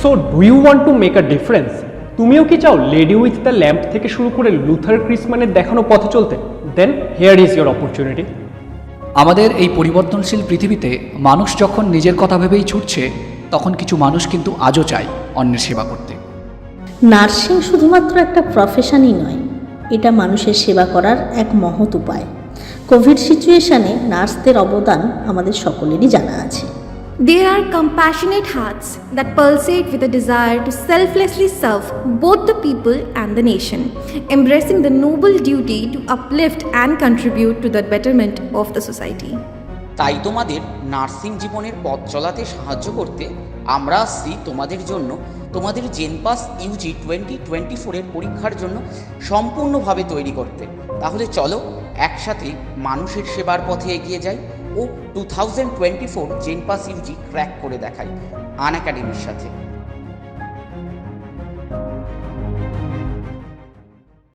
So do you want to make a difference? তুমিও কি চাও লেডি উইথ দ্য ল্যাম্প থেকে শুরু করে লুথার ক্রিসম্যানের দেখানো পথে চলতে? Then here is your opportunity. আমাদের এই পরিবর্তনশীল পৃথিবীতে মানুষ যখন নিজের কথা ভেবেই ছুটছে, তখন কিছু মানুষ কিন্তু আজও চায় অন্যের সেবা করতে। নার্সিং শুধুমাত্র একটা প্রফেশনই নয়, এটা মানুষের সেবা করার এক মহৎ উপায়। কোভিড সিচুয়েশনে নার্সদের অবদান আমাদের সকলেরই জানা আছে। They are compassionate hearts that pulsate with a desire to selflessly serve both the people and the nation, embracing the noble duty to uplift and contribute to the betterment of the society. তাই তোমাদের nursing জীবনের পথ চলাতে সাহায্য করতে আমরা আসছি তোমাদের জন্য তোমাদের জেনপাস ইউজি 2024 এর পরীক্ষার জন্য সম্পূর্ণভাবে তৈরি করতে। তাহলে চলো একসাথে মানুষের সেবার পথে এগিয়ে যাই ও 2024 জেনপাস ইউজি ক্র্যাক করে দেখাই আনএকাডেমির সাথে।